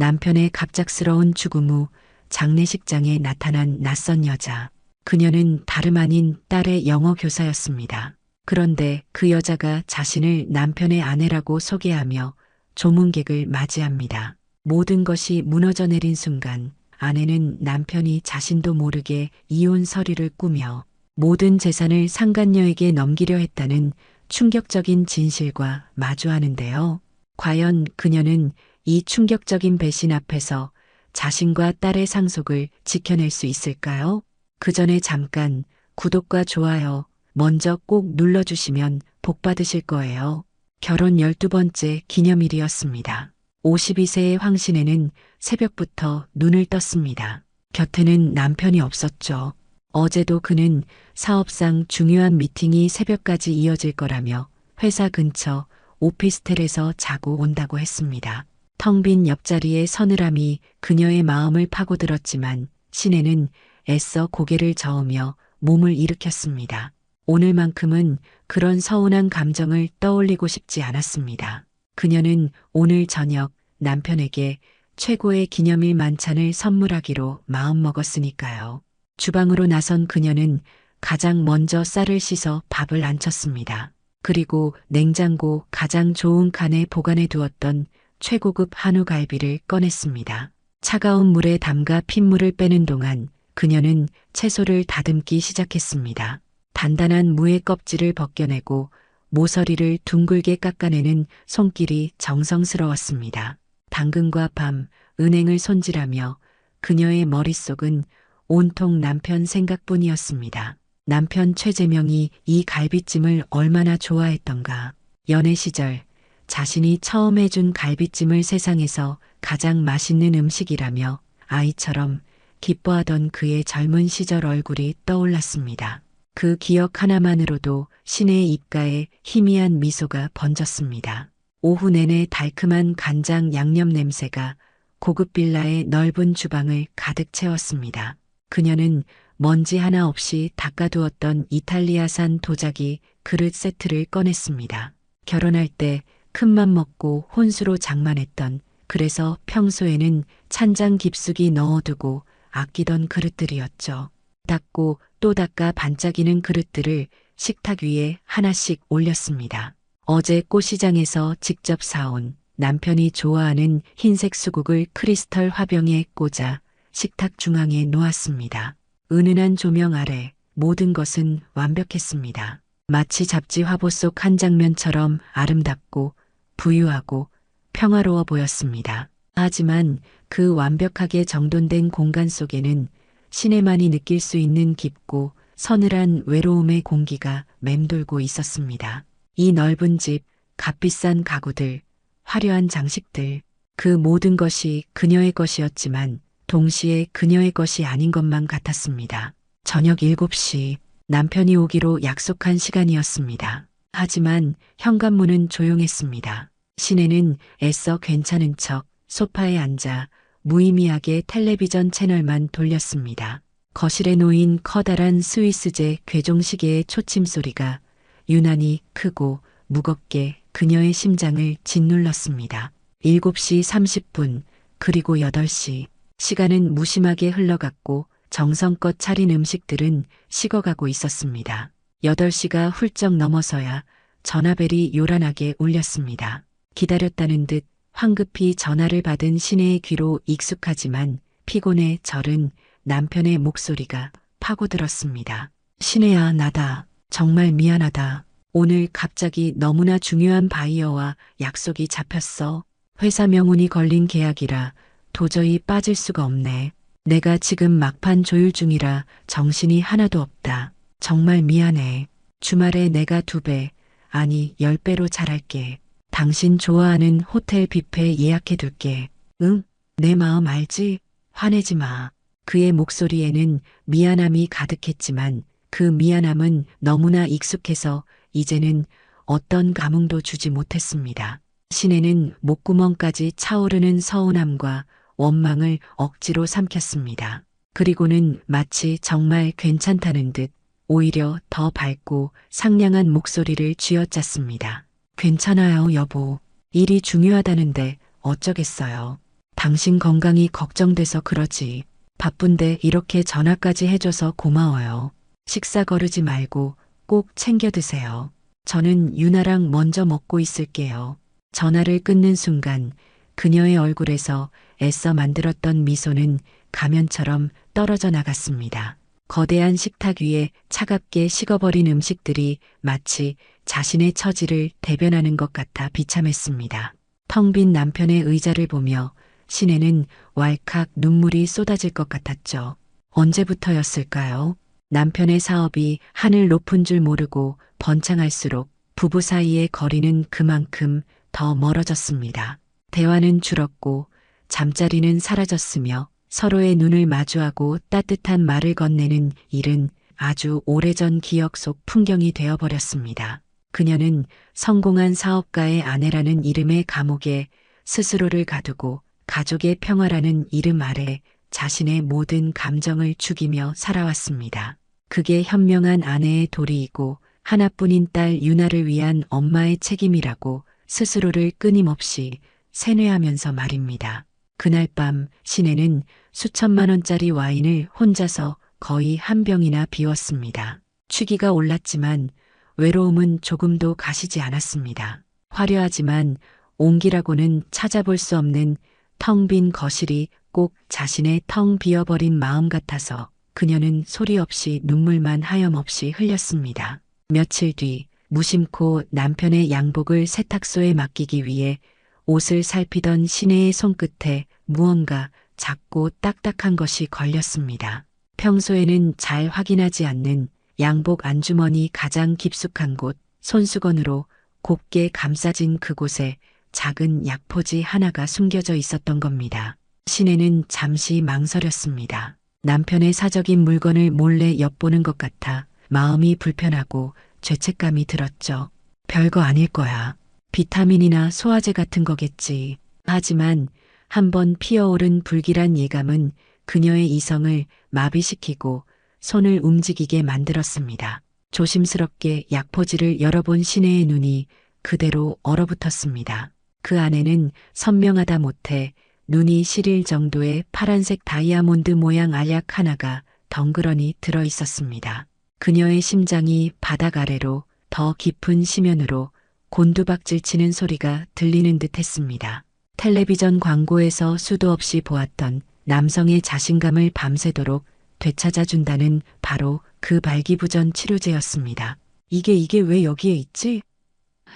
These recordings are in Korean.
남편의 갑작스러운 죽음 후 장례식장에 나타난 낯선 여자. 그녀는 다름 아닌 딸의 영어 교사였습니다. 그런데 그 여자가 자신을 남편의 아내라고 소개하며 조문객을 맞이합니다. 모든 것이 무너져 내린 순간 아내는 남편이 자신도 모르게 이혼 서류를 꾸며 모든 재산을 상간녀에게 넘기려 했다는 충격적인 진실과 마주하는데요. 과연 그녀는 이 충격적인 배신 앞에서 자신과 딸의 상속을 지켜낼 수 있을까요? 그 전에 잠깐 구독과 좋아요 먼저 꼭 눌러주시면 복 받으실 거예요. 결혼 12번째 기념일이었습니다. 52세의 황신혜는 새벽부터 눈을 떴습니다. 곁에는 남편이 없었죠. 어제도 그는 사업상 중요한 미팅이 새벽까지 이어질 거라며 회사 근처 오피스텔에서 자고 온다고 했습니다. 텅 빈 옆자리의 서늘함이 그녀의 마음을 파고들었지만 신혜는 애써 고개를 저으며 몸을 일으켰습니다. 오늘만큼은 그런 서운한 감정을 떠올리고 싶지 않았습니다. 그녀는 오늘 저녁 남편에게 최고의 기념일 만찬을 선물하기로 마음먹었으니까요. 주방으로 나선 그녀는 가장 먼저 쌀을 씻어 밥을 안쳤습니다. 그리고 냉장고 가장 좋은 칸에 보관해 두었던 최고급 한우 갈비를 꺼냈습니다. 차가운 물에 담가 핏물을 빼는 동안 그녀는 채소를 다듬기 시작했습니다. 단단한 무의 껍질을 벗겨내고 모서리를 둥글게 깎아내는 손길이 정성스러웠습니다. 당근과 밤, 은행을 손질하며 그녀의 머릿속은 온통 남편 생각뿐이었습니다. 남편 최재명이 이 갈비찜을 얼마나 좋아했던가. 연애 시절 자신이 처음 해준 갈비찜을 세상에서 가장 맛있는 음식이라며 아이처럼 기뻐하던 그의 젊은 시절 얼굴이 떠올랐습니다. 그 기억 하나만으로도 신혜의 입가에 희미한 미소가 번졌습니다. 오후 내내 달콤한 간장 양념 냄새가 고급 빌라의 넓은 주방을 가득 채웠습니다. 그녀는 먼지 하나 없이 닦아두었던 이탈리아산 도자기 그릇 세트를 꺼냈습니다. 결혼할 때 큰맘 먹고 혼수로 장만했던, 그래서 평소에는 찬장 깊숙이 넣어두고 아끼던 그릇들이었죠. 닦고 또 닦아 반짝이는 그릇들을 식탁 위에 하나씩 올렸습니다. 어제 꽃시장에서 직접 사온 남편이 좋아하는 흰색 수국을 크리스털 화병에 꽂아 식탁 중앙에 놓았습니다. 은은한 조명 아래 모든 것은 완벽했습니다. 마치 잡지 화보 속 한 장면처럼 아름답고 부유하고 평화로워 보였습니다. 하지만 그 완벽하게 정돈된 공간 속에는 신혜만이 느낄 수 있는 깊고 서늘한 외로움의 공기가 맴돌고 있었습니다. 이 넓은 집, 값비싼 가구들, 화려한 장식들, 그 모든 것이 그녀의 것이었지만 동시에 그녀의 것이 아닌 것만 같았습니다. 저녁 7시 남편이 오기로 약속한 시간이었습니다. 하지만 현관문은 조용했습니다. 신혜는 애써 괜찮은 척 소파에 앉아 무의미하게 텔레비전 채널만 돌렸습니다. 거실에 놓인 커다란 스위스제 괴종시계의 초침 소리가 유난히 크고 무겁게 그녀의 심장을 짓눌렀습니다. 7시 30분, 그리고 8시. 시간은 무심하게 흘러갔고 정성껏 차린 음식들은 식어가고 있었습니다. 8시가 훌쩍 넘어서야 전화벨이 요란하게 울렸습니다. 기다렸다는 듯 황급히 전화를 받은 신혜의 귀로 익숙하지만 피곤해 절은 남편의 목소리가 파고들었습니다. 신혜야, 나다. 정말 미안하다. 오늘 갑자기 너무나 중요한 바이어와 약속이 잡혔어. 회사 명운이 걸린 계약이라 도저히 빠질 수가 없네. 내가 지금 막판 조율 중이라 정신이 하나도 없다. 정말 미안해. 주말에 내가 2배, 아니 10배로 잘할게. 당신 좋아하는 호텔 뷔페 예약해둘게. 응? 내 마음 알지? 화내지 마. 그의 목소리에는 미안함이 가득했지만 그 미안함은 너무나 익숙해서 이제는 어떤 감흥도 주지 못했습니다. 신혜는 목구멍까지 차오르는 서운함과 원망을 억지로 삼켰습니다. 그리고는 마치 정말 괜찮다는 듯 오히려 더 밝고 상냥한 목소리를 쥐어짰습니다. 괜찮아요, 여보. 일이 중요하다는데 어쩌겠어요. 당신 건강이 걱정돼서 그러지. 바쁜데 이렇게 전화까지 해줘서 고마워요. 식사 거르지 말고 꼭 챙겨 드세요. 저는 유나랑 먼저 먹고 있을게요. 전화를 끊는 순간 그녀의 얼굴에서 애써 만들었던 미소는 가면처럼 떨어져 나갔습니다. 거대한 식탁 위에 차갑게 식어버린 음식들이 마치 자신의 처지를 대변하는 것 같아 비참했습니다. 텅 빈 남편의 의자를 보며 신혜는 왈칵 눈물이 쏟아질 것 같았죠. 언제부터였을까요? 남편의 사업이 하늘 높은 줄 모르고 번창할수록 부부 사이의 거리는 그만큼 더 멀어졌습니다. 대화는 줄었고 잠자리는 사라졌으며 서로의 눈을 마주하고 따뜻한 말을 건네는 일은 아주 오래전 기억 속 풍경이 되어버렸습니다. 그녀는 성공한 사업가의 아내라는 이름의 감옥에 스스로를 가두고 가족의 평화라는 이름 아래 자신의 모든 감정을 죽이며 살아왔습니다. 그게 현명한 아내의 도리이고 하나뿐인 딸 유나를 위한 엄마의 책임이라고 스스로를 끊임없이 세뇌하면서 말입니다. 그날 밤 신혜는 수천만 원짜리 와인을 혼자서 거의 한 병이나 비웠습니다. 취기가 올랐지만 외로움은 조금도 가시지 않았습니다. 화려하지만 온기라고는 찾아볼 수 없는 텅 빈 거실이 꼭 자신의 텅 비어버린 마음 같아서 그녀는 소리 없이 눈물만 하염없이 흘렸습니다. 며칠 뒤 무심코 남편의 양복을 세탁소에 맡기기 위해 옷을 살피던 신혜의 손끝에 무언가 작고 딱딱한 것이 걸렸습니다. 평소에는 잘 확인하지 않는 양복 안주머니 가장 깊숙한 곳, 손수건으로 곱게 감싸진 그곳에 작은 약포지 하나가 숨겨져 있었던 겁니다. 신혜는 잠시 망설였습니다. 남편의 사적인 물건을 몰래 엿보는 것 같아 마음이 불편하고 죄책감이 들었죠. 별거 아닐 거야. 비타민이나 소화제 같은 거겠지. 하지만 한번 피어오른 불길한 예감은 그녀의 이성을 마비시키고 손을 움직이게 만들었습니다. 조심스럽게 약포지를 열어본 신혜의 눈이 그대로 얼어붙었습니다. 그 안에는 선명하다 못해 눈이 시릴 정도의 파란색 다이아몬드 모양 알약 하나가 덩그러니 들어 있었습니다. 그녀의 심장이 바닥 아래로 더 깊은 심연으로 곤두박질 치는 소리가 들리는 듯 했습니다. 텔레비전 광고에서 수도 없이 보았던 남성의 자신감을 밤새도록 되찾아준다는 바로 그 발기부전 치료제였습니다. 이게 왜 여기에 있지?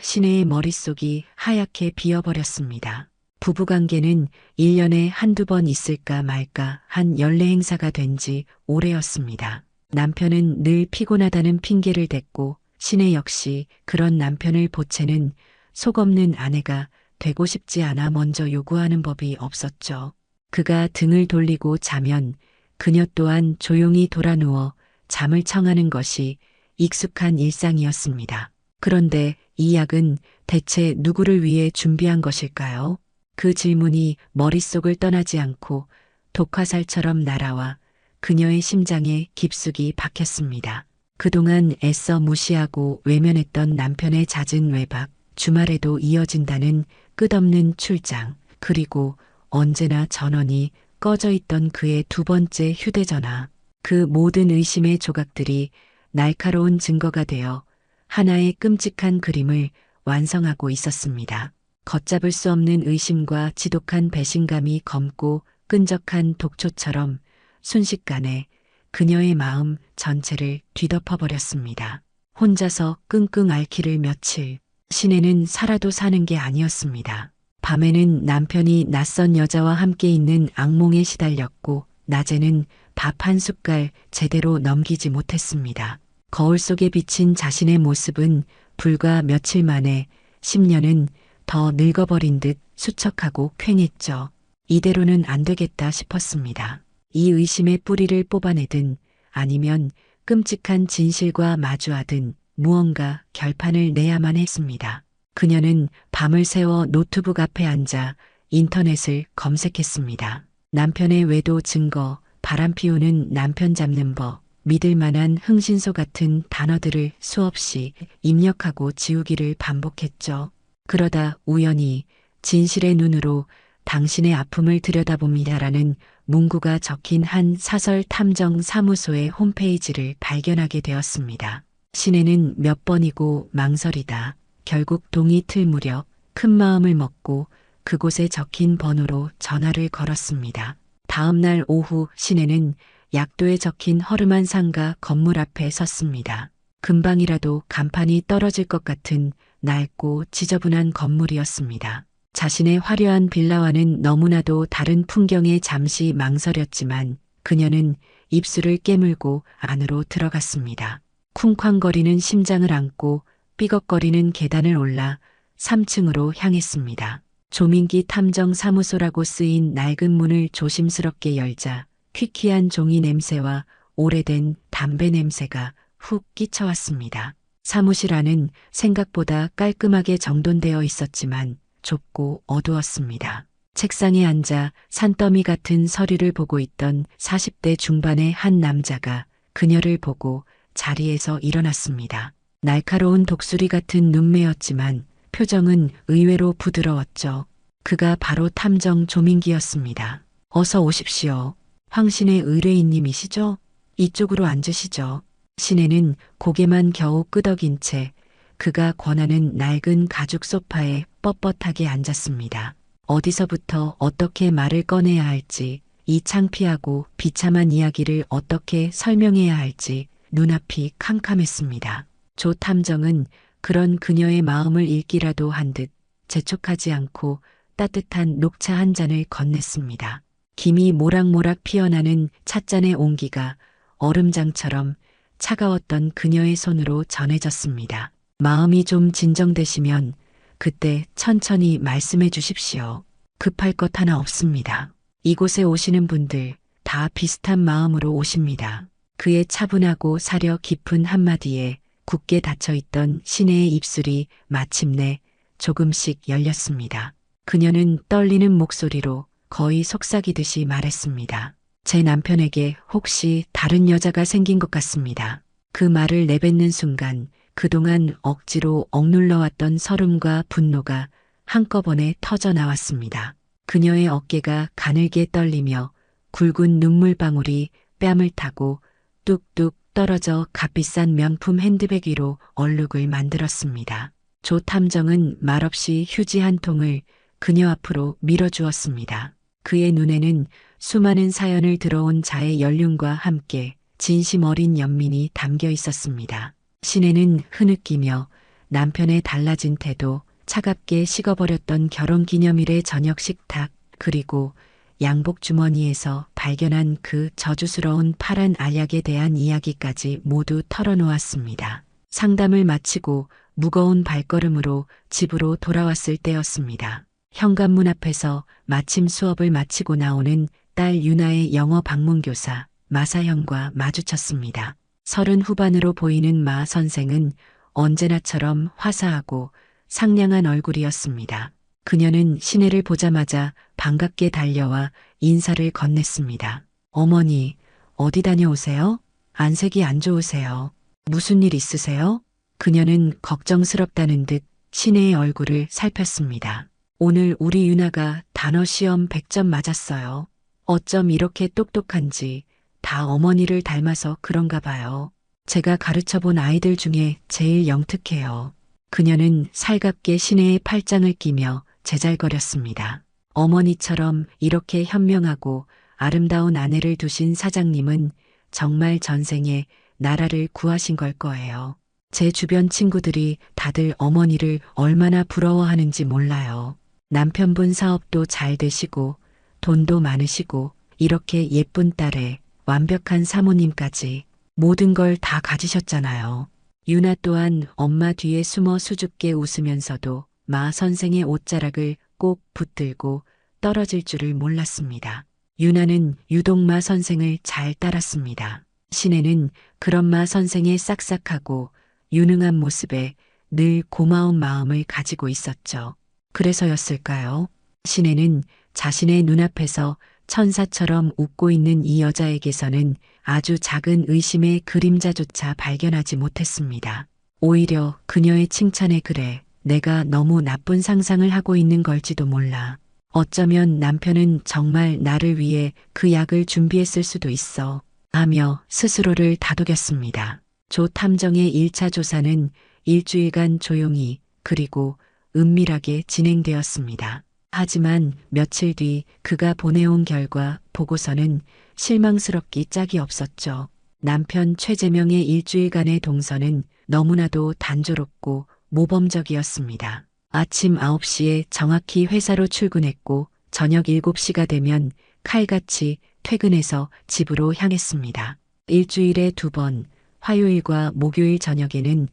신혜의 머릿속이 하얗게 비어버렸습니다. 부부관계는 1년에 한두 번 있을까 말까 한 연례 행사가 된 지 오래였습니다. 남편은 늘 피곤하다는 핑계를 댔고 신혜 역시 그런 남편을 보채는 속 없는 아내가 되고 싶지 않아 먼저 요구하는 법이 없었죠. 그가 등을 돌리고 자면 그녀 또한 조용히 돌아누워 잠을 청하는 것이 익숙한 일상이었습니다. 그런데 이 약은 대체 누구를 위해 준비한 것일까요? 그 질문이 머릿속을 떠나지 않고 독화살처럼 날아와 그녀의 심장에 깊숙이 박혔습니다. 그동안 애써 무시하고 외면했던 남편의 잦은 외박, 주말에도 이어진다는 끝없는 출장, 그리고 언제나 전원이 꺼져 있던 그의 두 번째 휴대전화. 그 모든 의심의 조각들이 날카로운 증거가 되어 하나의 끔찍한 그림을 완성하고 있었습니다. 걷잡을 수 없는 의심과 지독한 배신감이 검고 끈적한 독초처럼 순식간에 그녀의 마음 전체를 뒤덮어버렸습니다. 혼자서 끙끙 앓기를 며칠, 신혜는 살아도 사는 게 아니었습니다. 밤에는 남편이 낯선 여자와 함께 있는 악몽에 시달렸고 낮에는 밥 한 숟갈 제대로 넘기지 못했습니다. 거울 속에 비친 자신의 모습은 불과 며칠 만에 10년은 더 늙어버린 듯 수척하고 퀭했죠. 이대로는 안 되겠다 싶었습니다. 이 의심의 뿌리를 뽑아내든 아니면 끔찍한 진실과 마주하든 무언가 결판을 내야만 했습니다. 그녀는 밤을 새워 노트북 앞에 앉아 인터넷을 검색했습니다. 남편의 외도 증거, 바람 피우는 남편 잡는 법, 믿을 만한 흥신소 같은 단어들을 수없이 입력하고 지우기를 반복했죠. 그러다 우연히 진실의 눈으로 당신의 아픔을 들여다봅니다라는 문구가 적힌 한 사설 탐정 사무소의 홈페이지를 발견하게 되었습니다. 신혜는 몇 번이고 망설이다 결국 동이 틀 무렵 큰 마음을 먹고 그곳에 적힌 번호로 전화를 걸었습니다. 다음 날 오후 신혜는 약도에 적힌 허름한 상가 건물 앞에 섰습니다. 금방이라도 간판이 떨어질 것 같은 낡고 지저분한 건물이었습니다. 자신의 화려한 빌라와는 너무나도 다른 풍경에 잠시 망설였지만 그녀는 입술을 깨물고 안으로 들어갔습니다. 쿵쾅거리는 심장을 안고 삐걱거리는 계단을 올라 3층으로 향했습니다. 조민기 탐정 사무소라고 쓰인 낡은 문을 조심스럽게 열자 퀴퀴한 종이 냄새와 오래된 담배 냄새가 훅 끼쳐왔습니다. 사무실 안은 생각보다 깔끔하게 정돈되어 있었지만 좁고 어두웠습니다. 책상에 앉아 산더미 같은 서류를 보고 있던 40대 중반의 한 남자가 그녀를 보고 자리에서 일어났습니다. 날카로운 독수리 같은 눈매였지만 표정은 의외로 부드러웠죠. 그가 바로 탐정 조민기였습니다. 어서 오십시오. 황신의 의뢰인님이시죠? 이쪽으로 앉으시죠. 신혜는 고개만 겨우 끄덕인 채 그가 권하는 낡은 가죽 소파에 뻣뻣하게 앉았습니다. 어디서부터 어떻게 말을 꺼내야 할지, 이 창피하고 비참한 이야기를 어떻게 설명해야 할지 눈앞이 캄캄했습니다. 조 탐정은 그런 그녀의 마음을 읽기라도 한 듯 재촉하지 않고 따뜻한 녹차 한 잔을 건넸습니다. 김이 모락모락 피어나는 찻잔의 온기가 얼음장처럼 차가웠던 그녀의 손으로 전해졌습니다. 마음이 좀 진정되시면 그때 천천히 말씀해 주십시오. 급할 것 하나 없습니다. 이곳에 오시는 분들 다 비슷한 마음으로 오십니다. 그의 차분하고 사려 깊은 한마디에 굳게 닫혀있던 신혜의 입술이 마침내 조금씩 열렸습니다. 그녀는 떨리는 목소리로 거의 속삭이듯이 말했습니다. 제 남편에게 혹시 다른 여자가 생긴 것 같습니다. 그 말을 내뱉는 순간 그동안 억지로 억눌러왔던 서름과 분노가 한꺼번에 터져 나왔습니다. 그녀의 어깨가 가늘게 떨리며 굵은 눈물방울이 뺨을 타고 뚝뚝 떨어져 값비싼 명품 핸드백 위로 얼룩을 만들었습니다. 조 탐정은 말없이 휴지 한 통을 그녀 앞으로 밀어주었습니다. 그의 눈에는 수많은 사연을 들어온 자의 연륜과 함께 진심 어린 연민이 담겨 있었습니다. 신혜는 흐느끼며 남편의 달라진 태도, 차갑게 식어버렸던 결혼기념일의 저녁 식탁, 그리고 양복 주머니에서 발견한 그 저주스러운 파란 알약에 대한 이야기까지 모두 털어놓았습니다. 상담을 마치고 무거운 발걸음으로 집으로 돌아왔을 때였습니다. 현관문 앞에서 마침 수업을 마치고 나오는 딸 유나의 영어 방문교사 마사형과 마주쳤습니다. 30 후반으로 보이는 마 선생은 언제나처럼 화사하고 상냥한 얼굴이었습니다. 그녀는 신혜를 보자마자 반갑게 달려와 인사를 건넸습니다. 어머니, 어디 다녀오세요? 안색이 안 좋으세요. 무슨 일 있으세요? 그녀는 걱정스럽다는 듯 신혜의 얼굴을 살폈습니다. 오늘 우리 유나가 단어 시험 100점 맞았어요. 어쩜 이렇게 똑똑한지 다 어머니를 닮아서 그런가 봐요. 제가 가르쳐본 아이들 중에 제일 영특해요. 그녀는 살갑게 신혜의 팔짱을 끼며 제잘거렸습니다. 어머니처럼 이렇게 현명하고 아름다운 아내를 두신 사장님은 정말 전생에 나라를 구하신 걸 거예요. 제 주변 친구들이 다들 어머니를 얼마나 부러워하는지 몰라요. 남편분 사업도 잘 되시고 돈도 많으시고 이렇게 예쁜 딸에 완벽한 사모님까지 모든 걸 다 가지셨잖아요. 유나 또한 엄마 뒤에 숨어 수줍게 웃으면서도 마 선생의 옷자락을 꼭 붙들고 떨어질 줄을 몰랐습니다. 유나는 유독 마 선생을 잘 따랐습니다. 신혜는 그런 마 선생의 싹싹하고 유능한 모습에 늘 고마운 마음을 가지고 있었죠. 그래서였을까요? 신혜는 자신의 눈앞에서 천사처럼 웃고 있는 이 여자에게서는 아주 작은 의심의 그림자조차 발견하지 못했습니다. 오히려 그녀의 칭찬에 그래 내가 너무 나쁜 상상을 하고 있는 걸지도 몰라. 어쩌면 남편은 정말 나를 위해 그 약을 준비했을 수도 있어. 하며 스스로를 다독였습니다. 조 탐정의 1차 조사는 일주일간 조용히 그리고 은밀하게 진행되었습니다. 하지만 며칠 뒤 그가 보내온 결과 보고서는 실망스럽기 짝이 없었죠. 남편 최재명의 일주일간의 동선은 너무나도 단조롭고 모범적이었습니다. 아침 9시에 정확히 회사로 출근했고 저녁 7시가 되면 칼같이 퇴근해서 집으로 향했습니다. 일주일에 2번, 화요일과 목요일 저녁에는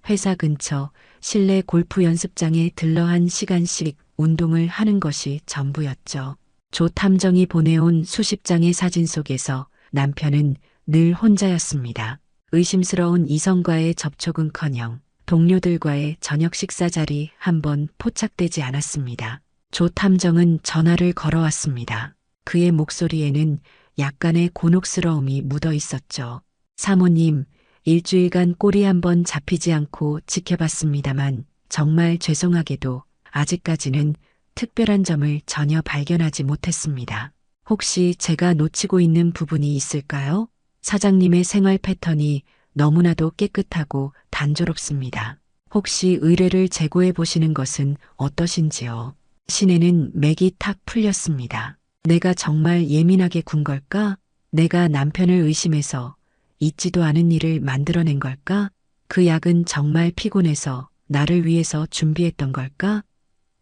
회사 근처 실내 골프 연습장에 들러 1시간씩 운동을 하는 것이 전부였죠. 조 탐정이 보내온 수십 장의 사진 속에서 남편은 늘 혼자였습니다. 의심스러운 이성과의 접촉은커녕 동료들과의 저녁 식사 자리 한 번 포착되지 않았습니다. 조 탐정은 전화를 걸어왔습니다. 그의 목소리에는 약간의 곤혹스러움이 묻어 있었죠. 사모님, 일주일간 꼬리 한 번 잡히지 않고 지켜봤습니다만 정말 죄송하게도 아직까지는 특별한 점을 전혀 발견하지 못했습니다. 혹시 제가 놓치고 있는 부분이 있을까요? 사장님의 생활 패턴이 너무나도 깨끗하고 단조롭습니다. 혹시 의뢰를 재고해 보시는 것은 어떠신지요? 신혜는 맥이 탁 풀렸습니다. 내가 정말 예민하게 군 걸까? 내가 남편을 의심해서 있지도 않은 일을 만들어낸 걸까? 그 약은 정말 피곤해서 나를 위해서 준비했던 걸까?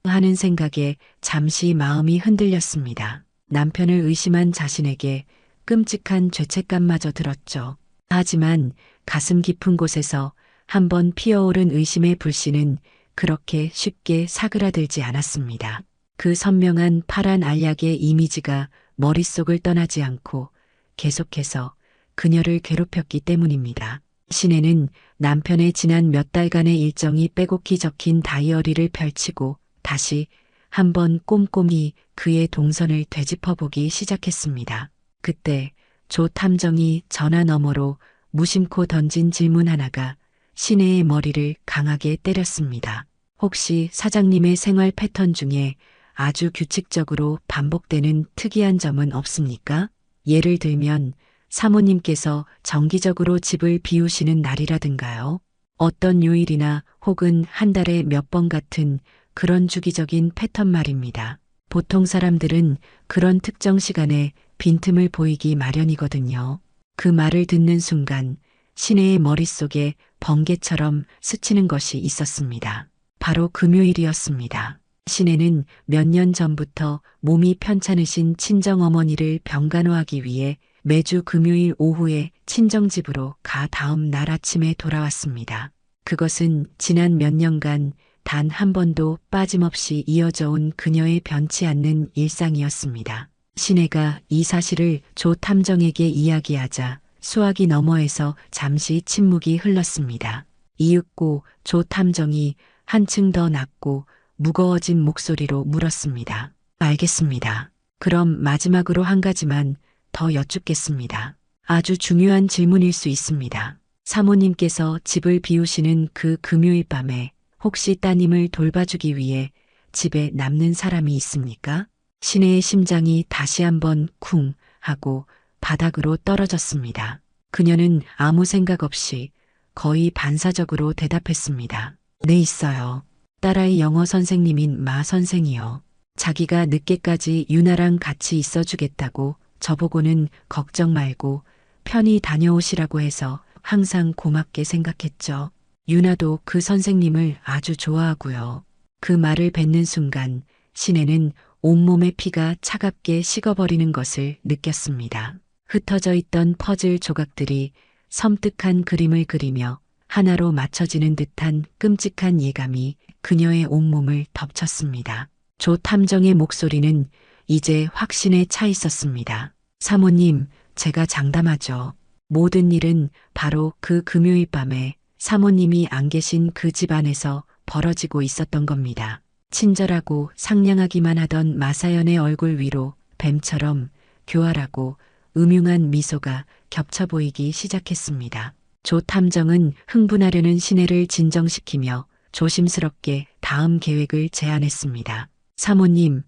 하는 생각에 잠시 마음이 흔들렸습니다. 남편을 의심한 자신에게 끔찍한 죄책감마저 들었죠. 하지만 가슴 깊은 곳에서 한번 피어오른 의심의 불씨는 그렇게 쉽게 사그라들지 않았습니다. 그 선명한 파란 알약의 이미지가 머릿속을 떠나지 않고 계속해서 그녀를 괴롭혔기 때문입니다. 신혜는 남편의 지난 몇 달간의 일정이 빼곡히 적힌 다이어리를 펼치고 다시 한번 꼼꼼히 그의 동선을 되짚어보기 시작했습니다. 그때 조 탐정이 전화 너머로 무심코 던진 질문 하나가 신혜의 머리를 강하게 때렸습니다. 혹시 사장님의 생활 패턴 중에 아주 규칙적으로 반복되는 특이한 점은 없습니까? 예를 들면 사모님께서 정기적으로 집을 비우시는 날이라든가요. 어떤 요일이나 혹은 한 달에 몇 번 같은 그런 주기적인 패턴 말입니다. 보통 사람들은 그런 특정 시간에 빈틈을 보이기 마련이거든요. 그 말을 듣는 순간 신혜의 머릿속에 번개처럼 스치는 것이 있었습니다. 바로 금요일이었습니다. 신혜는 몇 년 전부터 몸이 편찮으신 친정어머니를 병간호하기 위해 매주 금요일 오후에 친정집으로 가 다음 날 아침에 돌아왔습니다. 그것은 지난 몇 년간 단 한 번도 빠짐없이 이어져 온 그녀의 변치 않는 일상이었습니다. 신혜가 이 사실을 조 탐정에게 이야기하자 수화기 너머에서 잠시 침묵이 흘렀습니다. 이윽고 조 탐정이 한층 더 낮고 무거워진 목소리로 물었습니다. 알겠습니다. 그럼 마지막으로 한 가지만 더 여쭙겠습니다. 아주 중요한 질문일 수 있습니다. 사모님께서 집을 비우시는 그 금요일 밤에 혹시 따님을 돌봐주기 위해 집에 남는 사람이 있습니까? 신혜의 심장이 다시 한번 쿵 하고 바닥으로 떨어졌습니다. 그녀는 아무 생각 없이 거의 반사적으로 대답했습니다. 네, 있어요. 딸아이 영어 선생님인 마 선생이요. 자기가 늦게까지 유나랑 같이 있어주겠다고 저보고는 걱정 말고 편히 다녀오시라고 해서 항상 고맙게 생각했죠. 유나도 그 선생님을 아주 좋아하고요. 그 말을 뱉는 순간 신혜는 온몸의 피가 차갑게 식어버리는 것을 느꼈습니다. 흩어져 있던 퍼즐 조각들이 섬뜩한 그림을 그리며 하나로 맞춰지는 듯한 끔찍한 예감이 그녀의 온몸을 덮쳤습니다. 조 탐정의 목소리는 이제 확신에 차 있었습니다. 사모님, 제가 장담하죠. 모든 일은 바로 그 금요일 밤에 사모님이 안 계신 그 집 안에서 벌어지고 있었던 겁니다. 친절하고 상냥하기만 하던 마사연의 얼굴 위로 뱀처럼 교활하고 음흉한 미소가 겹쳐 보이기 시작했습니다. 조 탐정은 흥분하려는 신혜를 진정시키며 조심스럽게 다음 계획을 제안했습니다. 사모님,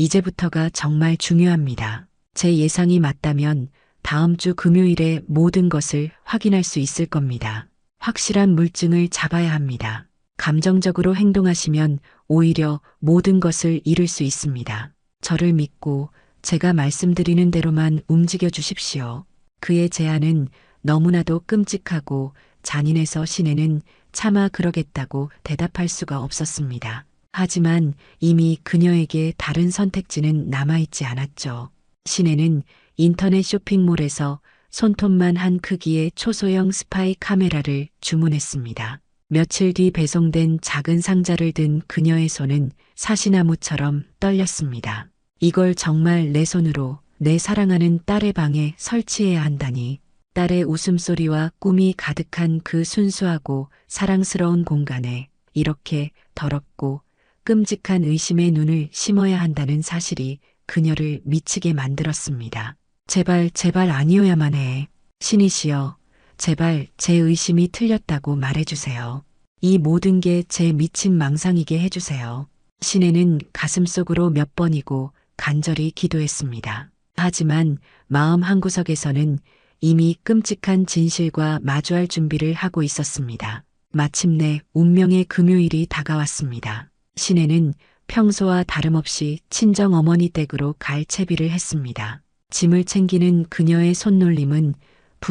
이제부터가 정말 중요합니다. 제 예상이 맞다면 다음 주 금요일에 모든 것을 확인할 수 있을 겁니다. 확실한 물증을 잡아야 합니다. 감정적으로 행동하시면 오히려 모든 것을 잃을 수 있습니다. 저를 믿고 제가 말씀드리는 대로만 움직여 주십시오. 그의 제안은 너무나도 끔찍하고 잔인해서 시내는 차마 그러겠다고 대답할 수가 없었습니다. 하지만 이미 그녀에게 다른 선택지는 남아있지 않았죠. 시내는 인터넷 쇼핑몰에서 손톱만 한 크기의 초소형 스파이 카메라를 주문했습니다. 며칠 뒤 배송된 작은 상자를 든 그녀의 손은 사시나무처럼 떨렸습니다. 이걸 정말 내 손으로 내 사랑하는 딸의 방에 설치해야 한다니. 딸의 웃음소리와 꿈이 가득한 그 순수하고 사랑스러운 공간에 이렇게 더럽고 끔찍한 의심의 눈을 심어야 한다는 사실이 그녀를 미치게 만들었습니다. 제발 제발 아니어야만 해. 신이시여, 제발 제 의심이 틀렸다고 말해주세요. 이 모든 게 제 미친 망상이게 해주세요. 시내는 가슴속으로 몇 번이고 간절히 기도했습니다. 하지만 마음 한구석에서는 이미 끔찍한 진실과 마주할 준비를 하고 있었습니다. 마침내 운명의 금요일이 다가왔습니다. 시내는 평소와 다름없이 친정 어머니 댁으로 갈 채비를 했습니다. 짐을 챙기는 그녀의 손놀림은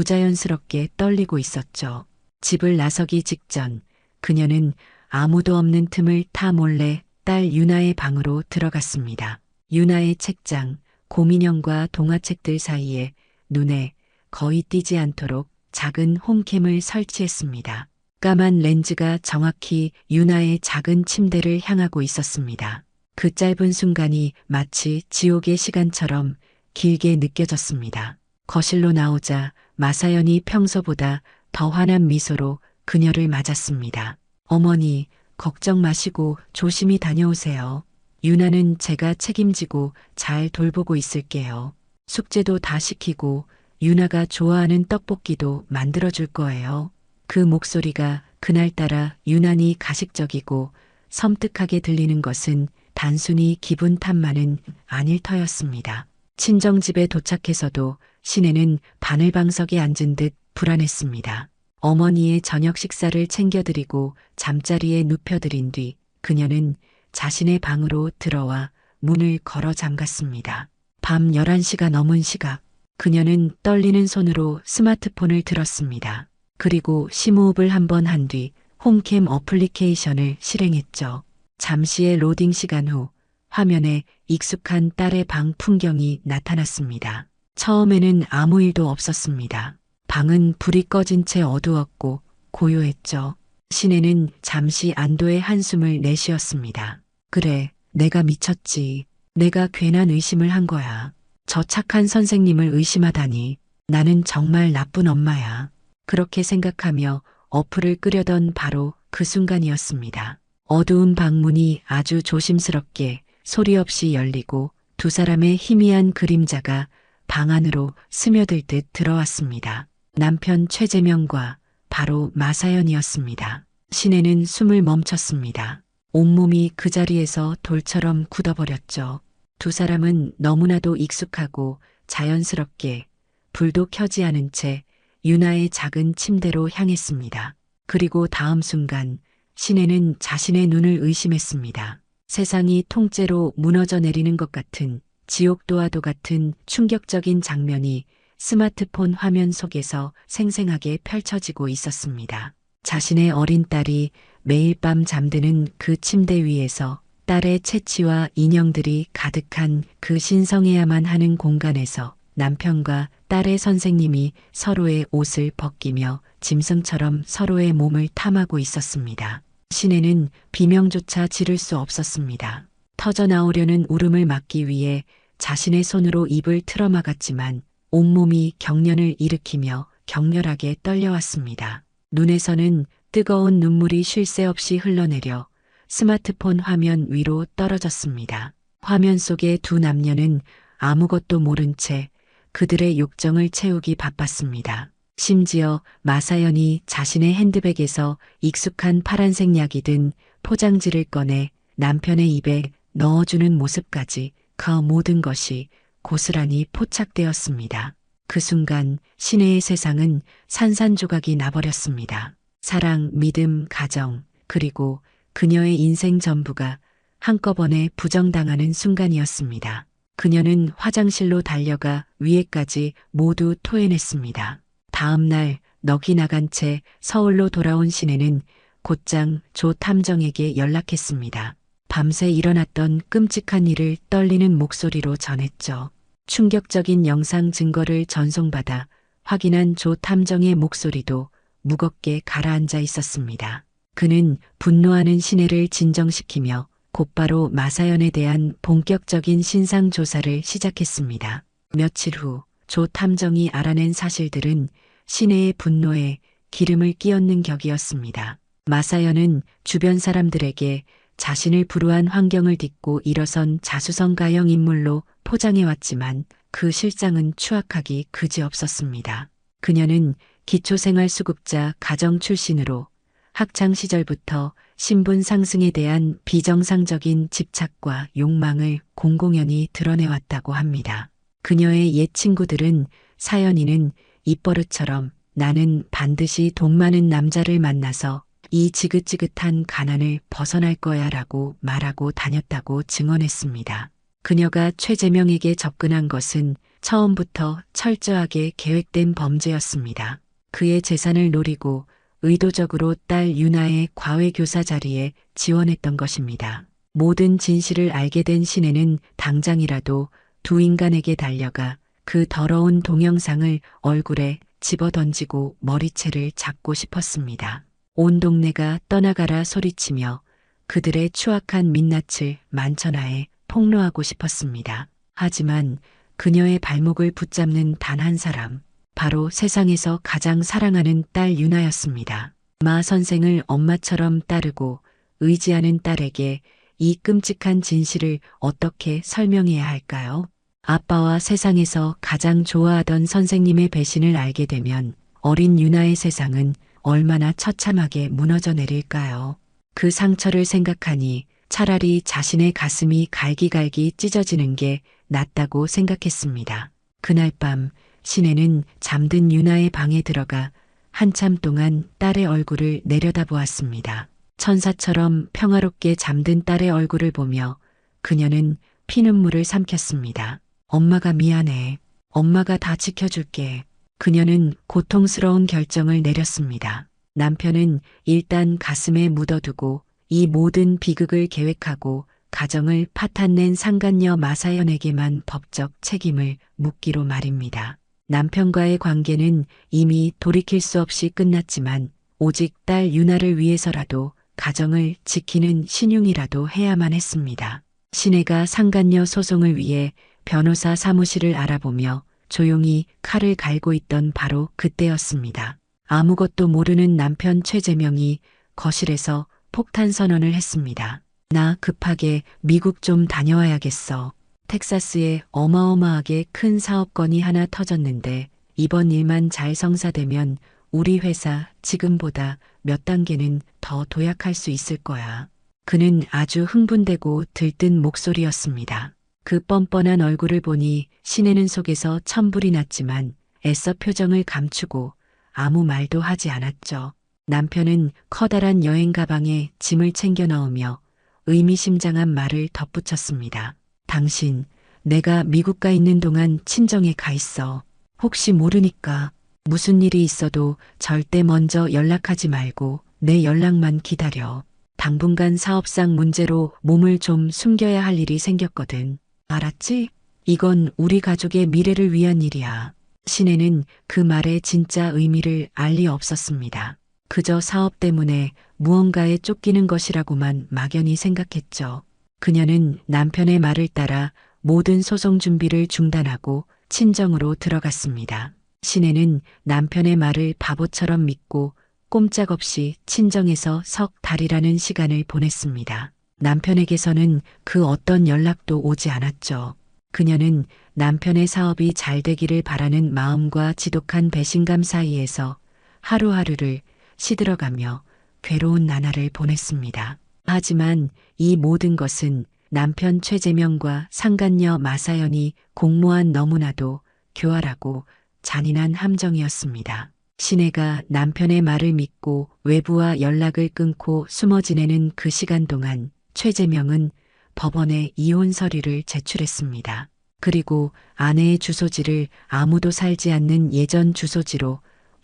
부자연스럽게 떨리고 있었죠. 집을 나서기 직전 그녀는 아무도 없는 틈을 타 몰래 딸 유나의 방으로 들어갔습니다. 유나의 책장, 곰인형과 동화책들 사이에 눈에 거의 띄지 않도록 작은 홈캠을 설치했습니다. 까만 렌즈가 정확히 유나의 작은 침대를 향하고 있었습니다. 그 짧은 순간이 마치 지옥의 시간처럼 길게 느껴졌습니다. 거실로 나오자 마사연이 평소보다 더 환한 미소로 그녀를 맞았습니다. 어머니, 걱정 마시고 조심히 다녀오세요. 유나는 제가 책임지고 잘 돌보고 있을게요. 숙제도 다 시키고 유나가 좋아하는 떡볶이도 만들어줄 거예요. 그 목소리가 그날따라 유난히 가식적이고 섬뜩하게 들리는 것은 단순히 기분 탓만은 아닐 터였습니다. 친정집에 도착해서도 시내는 바늘방석에 앉은 듯 불안했습니다. 어머니의 저녁 식사를 챙겨드리고 잠자리에 눕혀드린 뒤 그녀는 자신의 방으로 들어와 문을 걸어 잠갔습니다. 밤 11시가 넘은 시각, 그녀는 떨리는 손으로 스마트폰을 들었습니다. 그리고 심호흡을 한번 한 뒤 홈캠 어플리케이션을 실행했죠. 잠시의 로딩 시간 후 화면에 익숙한 딸의 방 풍경이 나타났습니다. 처음에는 아무 일도 없었습니다. 방은 불이 꺼진 채 어두웠고 고요했죠. 시내는 잠시 안도의 한숨을 내쉬었습니다. 그래, 내가 미쳤지. 내가 괜한 의심을 한 거야. 저 착한 선생님을 의심하다니. 나는 정말 나쁜 엄마야. 그렇게 생각하며 어플을 끄려던 바로 그 순간이었습니다. 어두운 방문이 아주 조심스럽게 소리 없이 열리고 두 사람의 희미한 그림자가 방 안으로 스며들 듯 들어왔습니다. 남편 최재명과 바로 마사연이었습니다. 시내는 숨을 멈췄습니다. 온몸이 그 자리에서 돌처럼 굳어버렸죠. 두 사람은 너무나도 익숙하고 자연스럽게 불도 켜지 않은 채 유나의 작은 침대로 향했습니다. 그리고 다음 순간 시내는 자신의 눈을 의심했습니다. 세상이 통째로 무너져 내리는 것 같은 지옥도와도 같은 충격적인 장면이 스마트폰 화면 속에서 생생하게 펼쳐지고 있었습니다. 자신의 어린 딸이 매일 밤 잠드는 그 침대 위에서 딸의 채취와 인형들이 가득한 그 신성해야만 하는 공간에서 남편과 딸의 선생님이 서로의 옷을 벗기며 짐승처럼 서로의 몸을 탐하고 있었습니다. 시내는 비명조차 지를 수 없었습니다. 터져나오려는 울음을 막기 위해 자신의 손으로 입을 틀어막았지만 온몸이 경련을 일으키며 격렬하게 떨려왔습니다. 눈에서는 뜨거운 눈물이 쉴 새 없이 흘러내려 스마트폰 화면 위로 떨어졌습니다. 화면 속의 두 남녀는 아무것도 모른 채 그들의 욕정을 채우기 바빴습니다. 심지어 마사연이 자신의 핸드백에서 익숙한 파란색 약이 든 포장지를 꺼내 남편의 입에 넣어주는 모습까지 그 모든 것이 고스란히 포착되었습니다. 그 순간 시내의 세상은 산산조각이 나버렸습니다. 사랑, 믿음, 가정, 그리고 그녀의 인생 전부가 한꺼번에 부정당하는 순간이었습니다. 그녀는 화장실로 달려가 위에까지 모두 토해냈습니다. 다음 날 넋이 나간 채 서울로 돌아온 시내는 곧장 조 탐정에게 연락했습니다. 밤새 일어났던 끔찍한 일을 떨리는 목소리로 전했죠. 충격적인 영상 증거를 전송받아 확인한 조 탐정의 목소리도 무겁게 가라앉아 있었습니다. 그는 분노하는 시내를 진정시키며 곧바로 마사연에 대한 본격적인 신상 조사를 시작했습니다. 며칠 후 조 탐정이 알아낸 사실들은 시내의 분노에 기름을 끼얹는 격이었습니다. 마사연은 주변 사람들에게 자신을 불우한 환경을 딛고 일어선 자수성가형 인물로 포장해왔지만 그 실상은 추악하기 그지없었습니다. 그녀는 기초생활수급자 가정 출신으로 학창 시절부터 신분 상승에 대한 비정상적인 집착과 욕망을 공공연히 드러내왔다고 합니다. 그녀의 옛 친구들은 사연이는 입버릇처럼 나는 반드시 돈 많은 남자를 만나서 이 지긋지긋한 가난을 벗어날 거야 라고 말하고 다녔다고 증언했습니다. 그녀가 최재명에게 접근한 것은 처음부터 철저하게 계획된 범죄였습니다. 그의 재산을 노리고 의도적으로 딸 유나의 과외교사 자리에 지원했던 것입니다. 모든 진실을 알게 된 시내는 당장이라도 두 인간에게 달려가 그 더러운 동영상을 얼굴에 집어던지고 머리채를 잡고 싶었습니다. 온 동네가 떠나가라 소리치며 그들의 추악한 민낯을 만천하에 폭로하고 싶었습니다. 하지만 그녀의 발목을 붙잡는 단 한 사람, 바로 세상에서 가장 사랑하는 딸 유나였습니다. 마 선생을 엄마처럼 따르고 의지하는 딸에게 이 끔찍한 진실을 어떻게 설명해야 할까요? 아빠와 세상에서 가장 좋아하던 선생님의 배신을 알게 되면 어린 유나의 세상은 얼마나 처참하게 무너져 내릴까요? 그 상처를 생각하니 차라리 자신의 가슴이 갈기갈기 찢어지는 게 낫다고 생각했습니다. 그날 밤 시내는 잠든 유나의 방에 들어가 한참 동안 딸의 얼굴을 내려다보았습니다. 천사처럼 평화롭게 잠든 딸의 얼굴을 보며 그녀는 피눈물을 삼켰습니다. 엄마가 미안해. 엄마가 다 지켜줄게. 그녀는 고통스러운 결정을 내렸습니다. 남편은 일단 가슴에 묻어두고 이 모든 비극을 계획하고 가정을 파탄낸 상간녀 마사연에게만 법적 책임을 묻기로 말입니다. 남편과의 관계는 이미 돌이킬 수 없이 끝났지만 오직 딸 유나를 위해서라도 가정을 지키는 신용이라도 해야만 했습니다. 시내가 상간녀 소송을 위해 변호사 사무실을 알아보며 조용히 칼을 갈고 있던 바로 그때였습니다. 아무것도 모르는 남편 최재명이 거실에서 폭탄 선언을 했습니다. 나 급하게 미국 좀 다녀와야겠어. 텍사스에 어마어마하게 큰 사업건이 하나 터졌는데 이번 일만 잘 성사되면 우리 회사 지금보다 몇 단계는 더 도약할 수 있을 거야. 그는 아주 흥분되고 들뜬 목소리였습니다. 그 뻔뻔한 얼굴을 보니 시내는 속에서 천불이 났지만 애써 표정을 감추고 아무 말도 하지 않았죠. 남편은 커다란 여행 가방에 짐을 챙겨 넣으며 의미심장한 말을 덧붙였습니다. 당신, 내가 미국 가 있는 동안 친정에 가 있어. 혹시 모르니까 무슨 일이 있어도 절대 먼저 연락하지 말고 내 연락만 기다려. 당분간 사업상 문제로 몸을 좀 숨겨야 할 일이 생겼거든. 알았지? 이건 우리 가족의 미래를 위한 일이야. 시내는 그 말의 진짜 의미를 알 리 없었습니다. 그저 사업 때문에 무언가에 쫓기는 것이라고만 막연히 생각했죠. 그녀는 남편의 말을 따라 모든 소송 준비를 중단하고 친정으로 들어갔습니다. 시내는 남편의 말을 바보처럼 믿고 꼼짝없이 친정에서 석 달이라는 시간을 보냈습니다. 남편에게서는 그 어떤 연락도 오지 않았죠. 그녀는 남편의 사업이 잘 되기를 바라는 마음과 지독한 배신감 사이에서 하루하루를 시들어가며 괴로운 나날을 보냈습니다. 하지만 이 모든 것은 남편 최재명과 상간녀 마사연이 공모한 너무나도 교활하고 잔인한 함정이었습니다. 신혜가 남편의 말을 믿고 외부와 연락을 끊고 숨어 지내는 그 시간 동안 최재명은 법원에 이혼 서류를 제출했습니다. 그리고 아내의 주소지를 아무도 살지 않는 예전 주소지로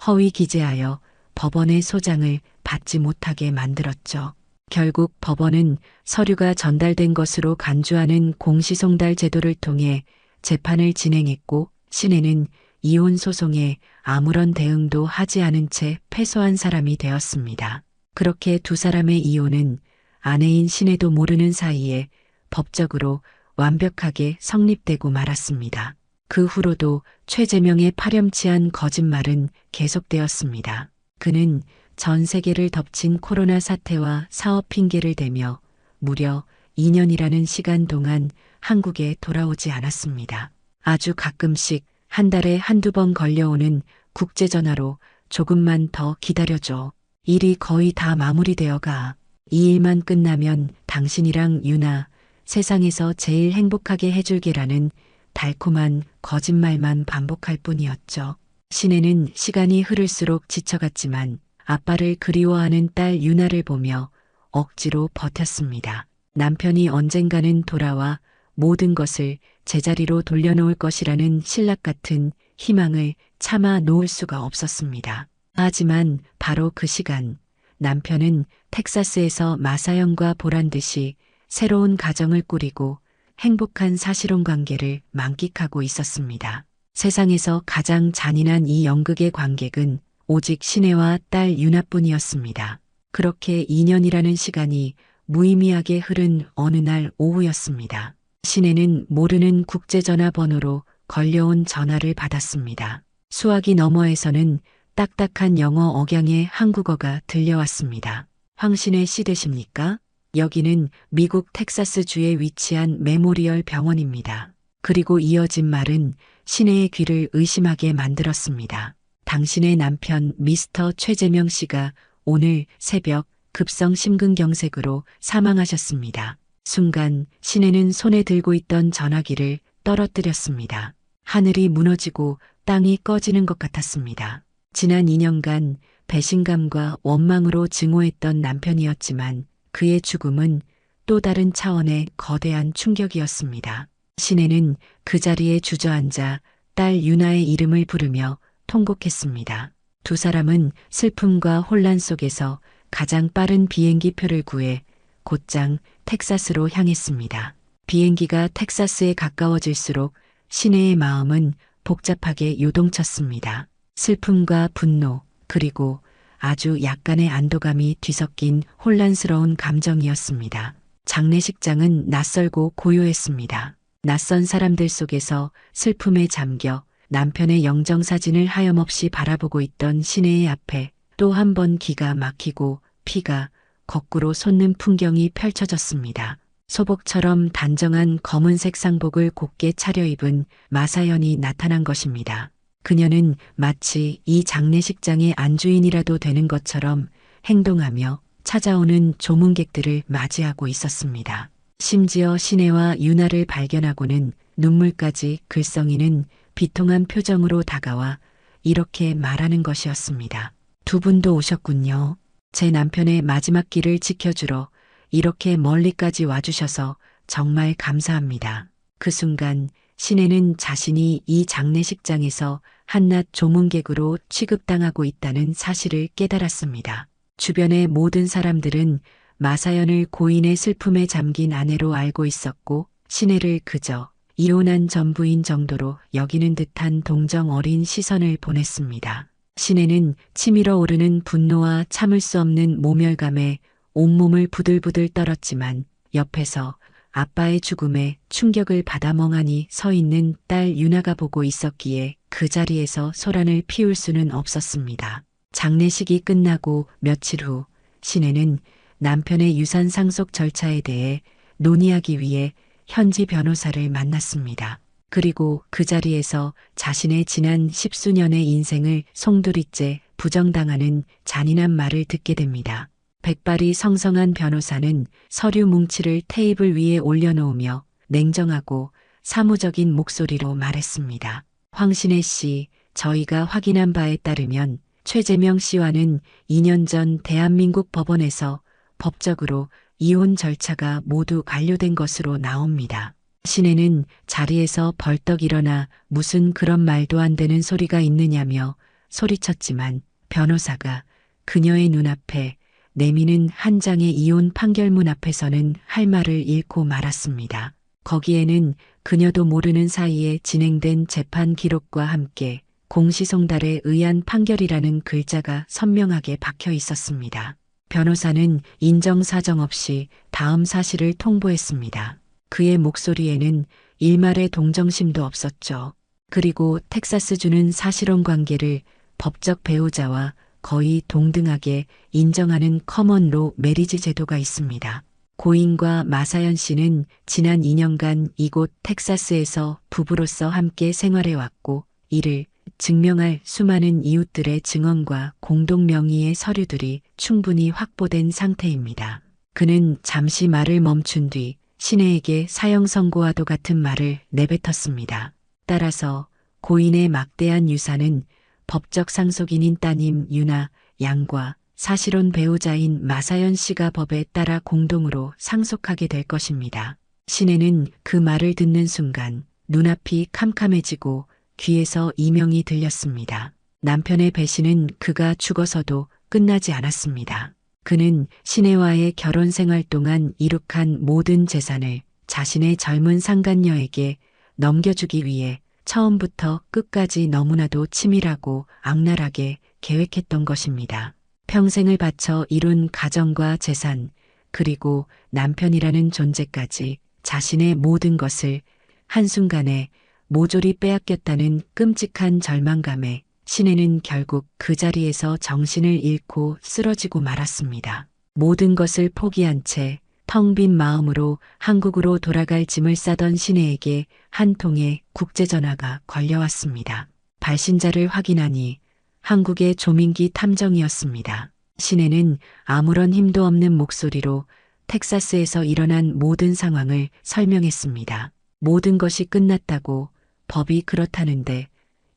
허위 기재하여 법원의 소장을 받지 못하게 만들었죠. 결국 법원은 서류가 전달된 것으로 간주하는 공시송달 제도를 통해 재판을 진행했고 신혜는 이혼 소송에 아무런 대응도 하지 않은 채 패소한 사람이 되었습니다. 그렇게 두 사람의 이혼은 아내인 신혜도 모르는 사이에 법적으로 완벽하게 성립되고 말았습니다. 그 후로도 최재명의 파렴치한 거짓말은 계속되었습니다. 그는 전 세계를 덮친 코로나 사태와 사업 핑계를 대며 무려 2년이라는 시간 동안 한국에 돌아오지 않았습니다. 아주 가끔씩 한 달에 한두 번 걸려오는 국제전화로 조금만 더 기다려줘. 일이 거의 다 마무리되어 가. 이 일만 끝나면 당신이랑 유나 세상에서 제일 행복하게 해줄게라는 달콤한 거짓말만 반복할 뿐이었죠. 신혜는 시간이 흐를수록 지쳐갔지만 아빠를 그리워하는 딸 유나를 보며 억지로 버텼습니다. 남편이 언젠가는 돌아와 모든 것을 제자리로 돌려놓을 것이라는 신락 같은 희망을 참아 놓을 수가 없었습니다. 하지만 바로 그 시간 남편은 텍사스에서 마사연과 보란듯이 새로운 가정을 꾸리고 행복한 사실혼 관계를 만끽하고 있었습니다. 세상에서 가장 잔인한 이 연극의 관객은 오직 신혜와 딸 유나뿐이었습니다. 그렇게 2년이라는 시간이 무의미하게 흐른 어느 날 오후였습니다. 신혜는 모르는 국제전화번호로 걸려온 전화를 받았습니다. 수화기 너머에서는 딱딱한 영어 억양의 한국어가 들려왔습니다. 황신혜 씨 되십니까? 여기는 미국 텍사스주에 위치한 메모리얼 병원입니다. 그리고 이어진 말은 신혜의 귀를 의심하게 만들었습니다. 당신의 남편 미스터 최재명 씨가 오늘 새벽 급성 심근경색으로 사망하셨습니다. 순간 신혜는 손에 들고 있던 전화기를 떨어뜨렸습니다. 하늘이 무너지고 땅이 꺼지는 것 같았습니다. 지난 2년간 배신감과 원망으로 증오했던 남편이었지만 그의 죽음은 또 다른 차원의 거대한 충격이었습니다. 신혜는 그 자리에 주저앉아 딸 유나의 이름을 부르며 통곡했습니다. 두 사람은 슬픔과 혼란 속에서 가장 빠른 비행기 표를 구해 곧장 텍사스로 향했습니다. 비행기가 텍사스에 가까워질수록 신혜의 마음은 복잡하게 요동쳤습니다. 슬픔과 분노, 그리고 아주 약간의 안도감이 뒤섞인 혼란스러운 감정이었습니다. 장례식장은 낯설고 고요했습니다. 낯선 사람들 속에서 슬픔에 잠겨 남편의 영정사진을 하염없이 바라보고 있던 신혜의 앞에 또 한 번 기가 막히고 피가 거꾸로 솟는 풍경이 펼쳐졌습니다. 소복처럼 단정한 검은색 상복을 곱게 차려입은 마사연이 나타난 것입니다. 그녀는 마치 이 장례식장의 안주인이라도 되는 것처럼 행동하며 찾아오는 조문객들을 맞이하고 있었습니다. 심지어 신혜와 유나를 발견하고는 눈물까지 글썽이는 비통한 표정으로 다가와 이렇게 말하는 것이었습니다. 두 분도 오셨군요. 제 남편의 마지막 길을 지켜주러 이렇게 멀리까지 와주셔서 정말 감사합니다. 그 순간 신혜는 자신이 이 장례식장에서 한낱 조문객으로 취급당하고 있다는 사실을 깨달았습니다. 주변의 모든 사람들은 마사연을 고인의 슬픔에 잠긴 아내로 알고 있었고 신혜를 그저 이혼한 전부인 정도로 여기는 듯한 동정 어린 시선을 보냈습니다. 신혜는 치밀어 오르는 분노와 참을 수 없는 모멸감에 온몸을 부들부들 떨었지만 옆에서 아빠의 죽음에 충격을 받아 멍하니 서 있는 딸 유나가 보고 있었기에 그 자리에서 소란을 피울 수는 없었습니다. 장례식이 끝나고 며칠 후 신혜는 남편의 유산 상속 절차에 대해 논의하기 위해 현지 변호사를 만났습니다. 그리고 그 자리에서 자신의 지난 십수년의 인생을 송두리째 부정당하는 잔인한 말을 듣게 됩니다. 백발이 성성한 변호사는 서류 뭉치를 테이블 위에 올려놓으며 냉정하고 사무적인 목소리로 말했습니다. 황신혜 씨, 저희가 확인한 바에 따르면 최재명 씨와는 2년 전 대한민국 법원에서 법적으로 이혼 절차가 모두 완료된 것으로 나옵니다. 신혜는 자리에서 벌떡 일어나 무슨 그런 말도 안 되는 소리가 있느냐며 소리쳤지만 변호사가 그녀의 눈앞에 내미는 한 장의 이혼 판결문 앞에서는 할 말을 잃고 말았습니다. 거기에는 그녀도 모르는 사이에 진행된 재판 기록과 함께 공시송달에 의한 판결이라는 글자가 선명하게 박혀 있었습니다. 변호사는 인정사정 없이 다음 사실을 통보했습니다. 그의 목소리에는 일말의 동정심도 없었죠. 그리고 텍사스주는 사실혼 관계를 법적 배우자와 거의 동등하게 인정하는 커먼로 메리지 제도가 있습니다. 고인과 마사연 씨는 지난 2년간 이곳 텍사스에서 부부로서 함께 생활해왔고 이를 증명할 수많은 이웃들의 증언과 공동 명의의 서류들이 충분히 확보된 상태입니다. 그는 잠시 말을 멈춘 뒤 신혜에게 사형 선고와도 같은 말을 내뱉었습니다. 따라서 고인의 막대한 유산은 법적 상속인인 따님 유나 양과 사실혼 배우자인 마사연 씨가 법에 따라 공동으로 상속하게 될 것입니다. 신혜는 그 말을 듣는 순간 눈앞이 캄캄해지고 귀에서 이명이 들렸습니다. 남편의 배신은 그가 죽어서도 끝나지 않았습니다. 그는 신혜와의 결혼 생활 동안 이룩한 모든 재산을 자신의 젊은 상간녀에게 넘겨주기 위해 처음부터 끝까지 너무나도 치밀하고 악랄하게 계획했던 것입니다. 평생을 바쳐 이룬 가정과 재산, 그리고 남편이라는 존재까지 자신의 모든 것을 한순간에 모조리 빼앗겼다는 끔찍한 절망감에 신혜는 결국 그 자리에서 정신을 잃고 쓰러지고 말았습니다. 모든 것을 포기한 채 텅 빈 마음으로 한국으로 돌아갈 짐을 싸던 신혜에게 한 통의 국제전화가 걸려왔습니다. 발신자를 확인하니 한국의 조민기 탐정이었습니다. 신혜는 아무런 힘도 없는 목소리로 텍사스에서 일어난 모든 상황을 설명했습니다. 모든 것이 끝났다고, 법이 그렇다는데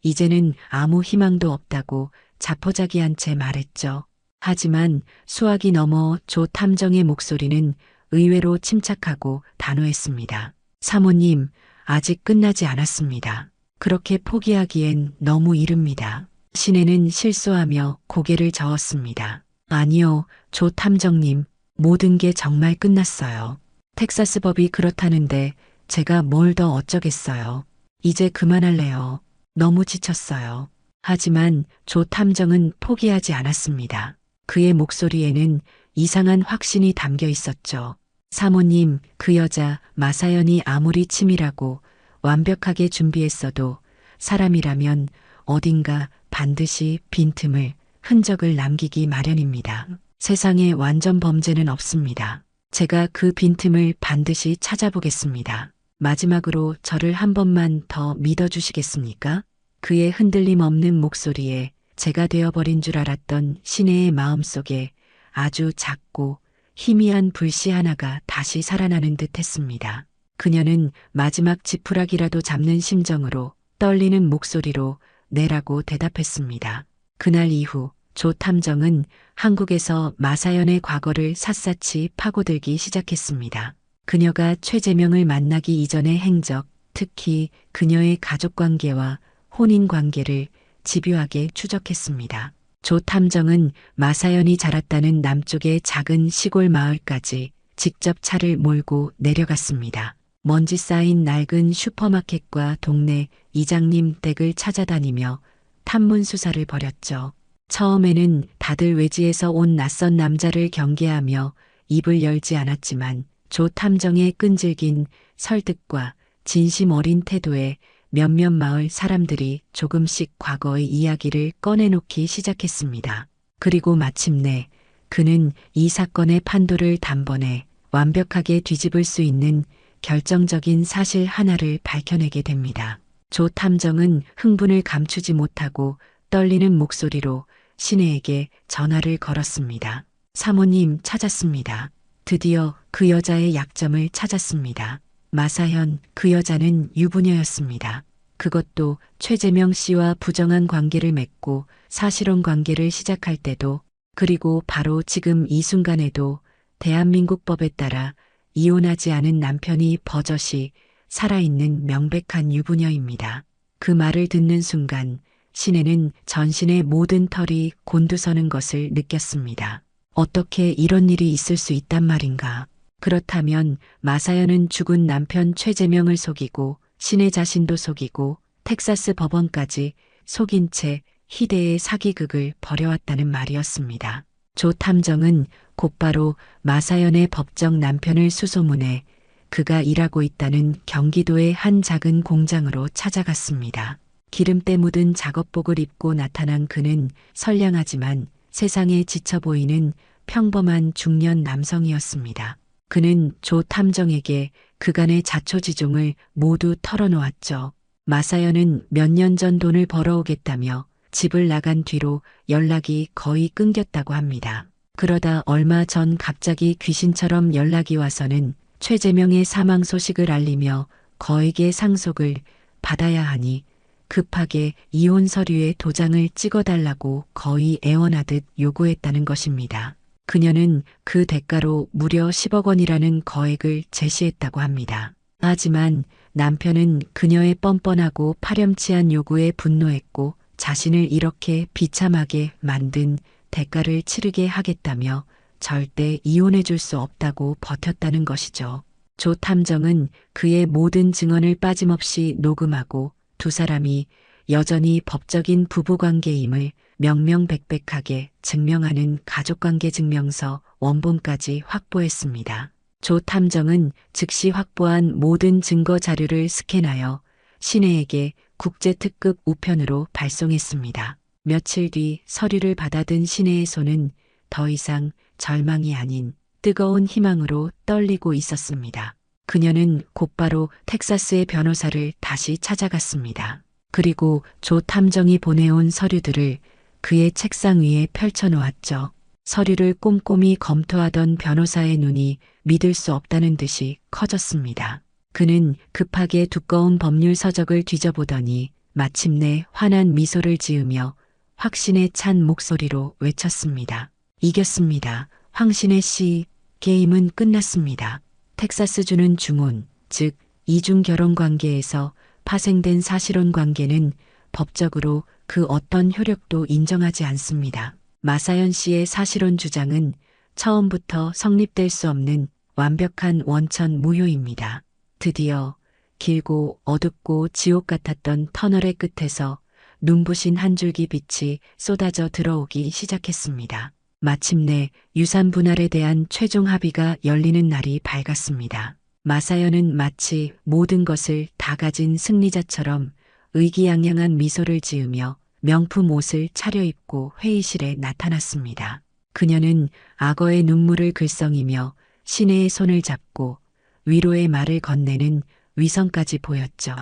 이제는 아무 희망도 없다고 자포자기한 채 말했죠. 하지만 수학이 넘어 조 탐정의 목소리는 의외로 침착하고 단호했습니다. 사모님, 아직 끝나지 않았습니다. 그렇게 포기하기엔 너무 이릅니다. 신혜는 실소하며 고개를 저었습니다. 아니요, 조 탐정님, 모든 게 정말 끝났어요. 텍사스 법이 그렇다는데 제가 뭘 더 어쩌겠어요. 이제 그만할래요. 너무 지쳤어요. 하지만 조 탐정은 포기하지 않았습니다. 그의 목소리에는 이상한 확신이 담겨 있었죠. 사모님, 그 여자 마사연이 아무리 치밀하고 완벽하게 준비했어도 사람이라면 어딘가 반드시 빈틈을, 흔적을 남기기 마련입니다. 세상에 완전 범죄는 없습니다. 제가 그 빈틈을 반드시 찾아보겠습니다. 마지막으로 저를 한 번만 더 믿어주시겠습니까? 그의 흔들림 없는 목소리에 제가 되어버린 줄 알았던 신혜의 마음속에 아주 작고 희미한 불씨 하나가 다시 살아나는 듯 했습니다. 그녀는 마지막 지푸라기라도 잡는 심정으로 떨리는 목소리로 네라고 대답했습니다. 그날 이후 조 탐정은 한국에서 마사연의 과거를 샅샅이 파고들기 시작했습니다. 그녀가 최재명을 만나기 이전의 행적, 특히 그녀의 가족관계와 혼인관계를 집요하게 추적했습니다. 조 탐정은 마사연이 자랐다는 남쪽의 작은 시골 마을까지 직접 차를 몰고 내려갔습니다. 먼지 쌓인 낡은 슈퍼마켓과 동네 이장님 댁을 찾아다니며 탐문 수사를 벌였죠. 처음에는 다들 외지에서 온 낯선 남자를 경계하며 입을 열지 않았지만 조 탐정의 끈질긴 설득과 진심 어린 태도에 몇몇 마을 사람들이 조금씩 과거의 이야기를 꺼내놓기 시작했습니다. 그리고 마침내 그는 이 사건의 판도를 단번에 완벽하게 뒤집을 수 있는 결정적인 사실 하나를 밝혀내게 됩니다. 조 탐정은 흥분을 감추지 못하고 떨리는 목소리로 신혜에게 전화를 걸었습니다. 사모님 찾았습니다. 드디어 그 여자의 약점을 찾았습니다. 마사현, 그 여자는 유부녀였습니다. 그것도 최재명 씨와 부정한 관계를 맺고 사실혼 관계를 시작할 때도, 그리고 바로 지금 이 순간에도 대한민국 법에 따라 이혼하지 않은 남편이 버젓이 살아있는 명백한 유부녀입니다. 그 말을 듣는 순간 신혜는 전신의 모든 털이 곤두서는 것을 느꼈습니다. 어떻게 이런 일이 있을 수 있단 말인가. 그렇다면 마사연은 죽은 남편 최재명을 속이고 신혜 자신도 속이고 텍사스 법원까지 속인 채 희대의 사기극을 벌여왔다는 말이었습니다. 조 탐정은 곧바로 마사연의 법정 남편을 수소문해 그가 일하고 있다는 경기도의 한 작은 공장으로 찾아갔습니다. 기름때 묻은 작업복을 입고 나타난 그는 선량하지만 세상에 지쳐 보이는 평범한 중년 남성이었습니다. 그는 조 탐정에게 그간의 자초지종을 모두 털어놓았죠. 마사연은 몇 년 전 돈을 벌어오겠다며 집을 나간 뒤로 연락이 거의 끊겼다고 합니다. 그러다 얼마 전 갑자기 귀신처럼 연락이 와서는 최재명의 사망 소식을 알리며 거액의 상속을 받아야 하니 급하게 이혼 서류에 도장을 찍어달라고 거의 애원하듯 요구했다는 것입니다. 그녀는 그 대가로 무려 10억 원이라는 거액을 제시했다고 합니다. 하지만 남편은 그녀의 뻔뻔하고 파렴치한 요구에 분노했고 자신을 이렇게 비참하게 만든 대가를 치르게 하겠다며 절대 이혼해 줄 수 없다고 버텼다는 것이죠. 조 탐정은 그의 모든 증언을 빠짐없이 녹음하고 두 사람이 여전히 법적인 부부관계임을 명명백백하게 증명하는 가족관계 증명서 원본까지 확보했습니다. 조 탐정은 즉시 확보한 모든 증거 자료를 스캔하여 신혜에게 국제특급 우편으로 발송했습니다. 며칠 뒤 서류를 받아든 신혜의 손은 더 이상 절망이 아닌 뜨거운 희망으로 떨리고 있었습니다. 그녀는 곧바로 텍사스의 변호사를 다시 찾아갔습니다. 그리고 조 탐정이 보내온 서류들을 그의 책상 위에 펼쳐놓았죠. 서류를 꼼꼼히 검토하던 변호사의 눈이 믿을 수 없다는 듯이 커졌습니다. 그는 급하게 두꺼운 법률 서적을 뒤져보더니 마침내 환한 미소를 지으며 확신에 찬 목소리로 외쳤습니다. 이겼습니다. 황신혜 씨, 게임은 끝났습니다. 텍사스주는 중혼, 즉 이중 결혼 관계에서 파생된 사실혼 관계는 법적으로 그 어떤 효력도 인정하지 않습니다. 마사연 씨의 사실혼 주장은 처음부터 성립될 수 없는 완벽한 원천 무효입니다. 드디어 길고 어둡고 지옥 같았던 터널의 끝에서 눈부신 한 줄기 빛이 쏟아져 들어오기 시작했습니다. 마침내 유산 분할에 대한 최종 합의가 열리는 날이 밝았습니다. 마사연은 마치 모든 것을 다 가진 승리자처럼 의기양양한 미소를 지으며 명품 옷을 차려입고 회의실에 나타났습니다. 그녀는 악어의 눈물을 글썽이며 신혜의 손을 잡고 위로의 말을 건네는 위선까지 보였죠.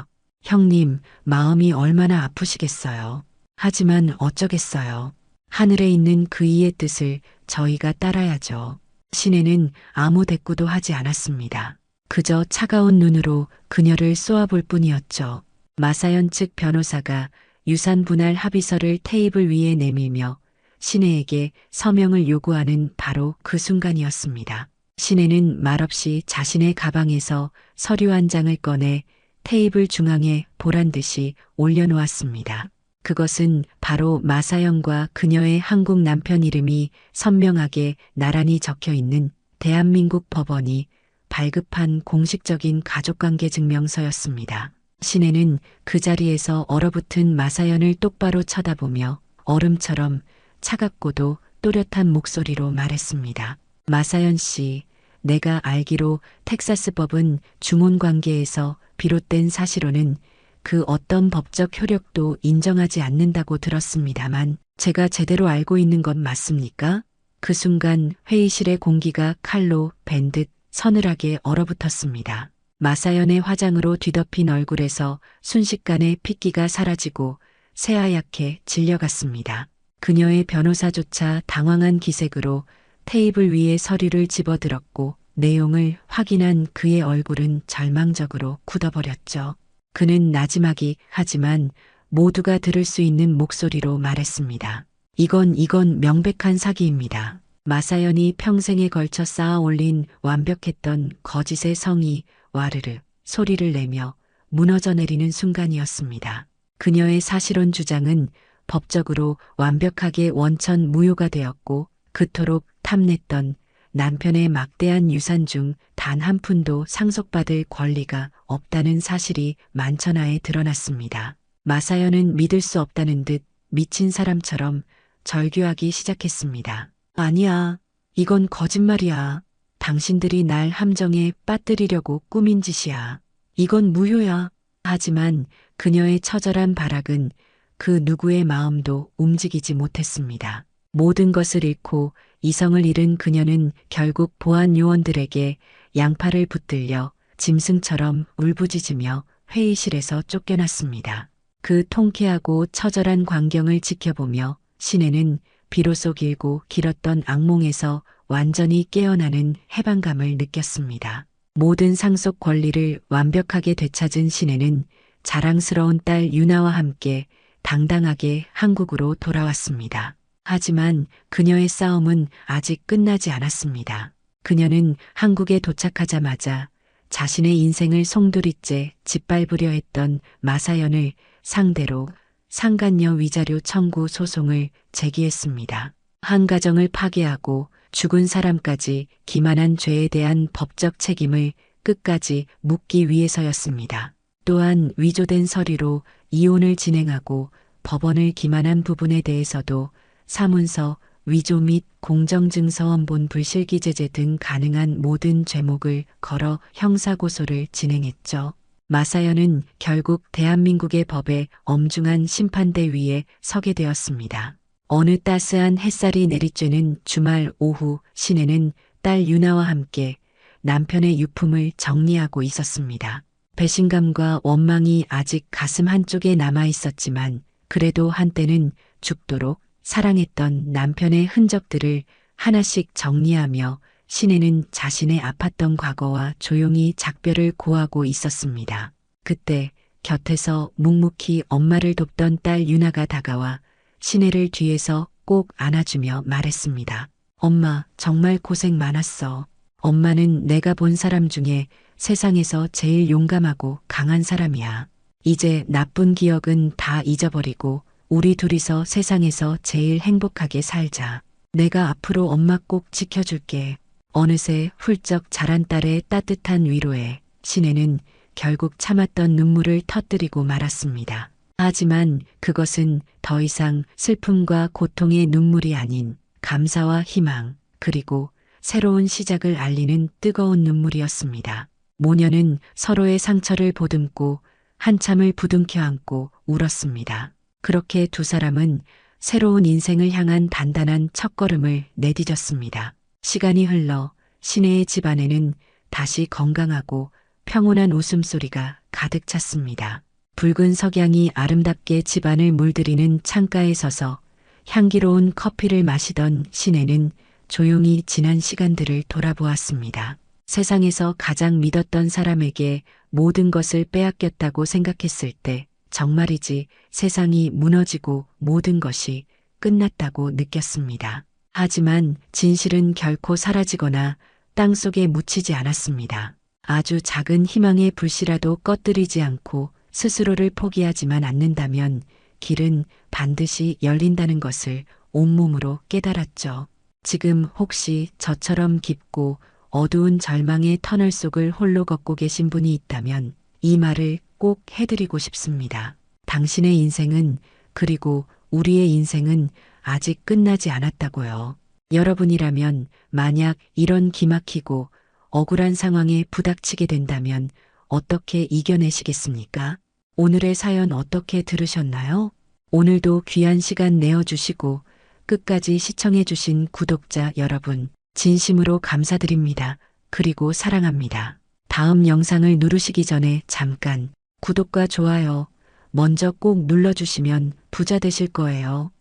형님, 마음이 얼마나 아프시겠어요. 하지만 어쩌겠어요. 하늘에 있는 그 이의 뜻을 저희가 따라야죠. 신혜는 아무 대꾸도 하지 않았습니다. 그저 차가운 눈으로 그녀를 쏘아볼 뿐이었죠. 마사연 측 변호사가 유산 분할 합의서를 테이블 위에 내밀며 신혜에게 서명을 요구하는 바로 그 순간이었습니다. 신혜는 말없이 자신의 가방에서 서류 한 장을 꺼내 테이블 중앙에 보란듯이 올려놓았습니다. 그것은 바로 마사연과 그녀의 한국 남편 이름이 선명하게 나란히 적혀 있는 대한민국 법원이 발급한 공식적인 가족관계 증명서였습니다. 신혜는 그 자리에서 얼어붙은 마사연을 똑바로 쳐다보며 얼음처럼 차갑고도 또렷한 목소리로 말했습니다. 마사연 씨, 내가 알기로 텍사스 법은 중혼 관계에서 비롯된 사실혼은 그 어떤 법적 효력도 인정하지 않는다고 들었습니다만 제가 제대로 알고 있는 건 맞습니까? 그 순간 회의실의 공기가 칼로 벤 듯 서늘하게 얼어붙었습니다. 마사연의 화장으로 뒤덮인 얼굴에서 순식간에 핏기가 사라지고 새하얗게 질려갔습니다. 그녀의 변호사조차 당황한 기색으로 테이블 위에 서류를 집어들었고 내용을 확인한 그의 얼굴은 절망적으로 굳어버렸죠. 그는 나지막이 하지만 모두가 들을 수 있는 목소리로 말했습니다. 이건 명백한 사기입니다. 마사연이 평생에 걸쳐 쌓아 올린 완벽했던 거짓의 성이 와르르 소리를 내며 무너져 내리는 순간이었습니다. 그녀의 사실혼 주장은 법적으로 완벽하게 원천 무효가 되었고 그토록 탐냈던 남편의 막대한 유산 중 단 한 푼도 상속받을 권리가 없다는 사실이 만천하에 드러났습니다. 마사연은 믿을 수 없다는 듯 미친 사람처럼 절규하기 시작했습니다. 아니야, 이건 거짓말이야. 당신들이 날 함정에 빠뜨리려고 꾸민 짓이야. 이건 무효야. 하지만 그녀의 처절한 발악은 그 누구의 마음도 움직이지 못했습니다. 모든 것을 잃고 이성을 잃은 그녀는 결국 보안 요원들에게 양팔을 붙들려 짐승처럼 울부짖으며 회의실에서 쫓겨났습니다. 그 통쾌하고 처절한 광경을 지켜보며 신혜는 비로소 길고 길었던 악몽에서 완전히 깨어나는 해방감을 느꼈습니다. 모든 상속 권리를 완벽하게 되찾은 신혜는 자랑스러운 딸 유나와 함께 당당하게 한국으로 돌아왔습니다. 하지만 그녀의 싸움은 아직 끝나지 않았습니다. 그녀는 한국에 도착하자마자 자신의 인생을 송두리째 짓밟으려 했던 마사연을 상대로 상간녀 위자료 청구 소송을 제기했습니다. 한 가정을 파괴하고 죽은 사람까지 기만한 죄에 대한 법적 책임을 끝까지 묻기 위해서였습니다. 또한 위조된 서류로 이혼을 진행하고 법원을 기만한 부분에 대해서도 사문서, 위조 및 공정증서원본 불실기 제재 등 가능한 모든 죄목을 걸어 형사고소를 진행했죠. 마사연은 결국 대한민국의 법에 엄중한 심판대 위에 서게 되었습니다. 어느 따스한 햇살이 내리쬐는 주말 오후 신혜는 딸 유나와 함께 남편의 유품을 정리하고 있었습니다. 배신감과 원망이 아직 가슴 한쪽에 남아 있었지만 그래도 한때는 죽도록 사랑했던 남편의 흔적들을 하나씩 정리하며 신혜는 자신의 아팠던 과거와 조용히 작별을 고하고 있었습니다. 그때 곁에서 묵묵히 엄마를 돕던 딸 유나가 다가와 신혜를 뒤에서 꼭 안아주며 말했습니다. 엄마, 정말 고생 많았어. 엄마는 내가 본 사람 중에 세상에서 제일 용감하고 강한 사람이야. 이제 나쁜 기억은 다 잊어버리고 우리 둘이서 세상에서 제일 행복하게 살자. 내가 앞으로 엄마 꼭 지켜줄게. 어느새 훌쩍 자란 딸의 따뜻한 위로에 신혜는 결국 참았던 눈물을 터뜨리고 말았습니다. 하지만 그것은 더 이상 슬픔과 고통의 눈물이 아닌 감사와 희망, 그리고 새로운 시작을 알리는 뜨거운 눈물이었습니다. 모녀는 서로의 상처를 보듬고 한참을 부둥켜 안고 울었습니다. 그렇게 두 사람은 새로운 인생을 향한 단단한 첫걸음을 내디뎠습니다. 시간이 흘러 신혜의 집안에는 다시 건강하고 평온한 웃음소리가 가득 찼습니다. 붉은 석양이 아름답게 집안을 물들이는 창가에 서서 향기로운 커피를 마시던 신혜는 조용히 지난 시간들을 돌아보았습니다. 세상에서 가장 믿었던 사람에게 모든 것을 빼앗겼다고 생각했을 때 정말이지 세상이 무너지고 모든 것이 끝났다고 느꼈습니다. 하지만 진실은 결코 사라지거나 땅속에 묻히지 않았습니다. 아주 작은 희망의 불씨라도 꺼뜨리지 않고 스스로를 포기하지만 않는다면 길은 반드시 열린다는 것을 온몸으로 깨달았죠. 지금 혹시 저처럼 깊고 어두운 절망의 터널 속을 홀로 걷고 계신 분이 있다면 이 말을 꼭 해드리고 싶습니다. 당신의 인생은, 그리고 우리의 인생은 아직 끝나지 않았다고요. 여러분이라면 만약 이런 기막히고 억울한 상황에 부닥치게 된다면 어떻게 이겨내시겠습니까? 오늘의 사연 어떻게 들으셨나요? 오늘도 귀한 시간 내어주시고 끝까지 시청해주신 구독자 여러분, 진심으로 감사드립니다. 그리고 사랑합니다. 다음 영상을 누르시기 전에 잠깐 구독과 좋아요 먼저 꼭 눌러주시면 부자 되실 거예요.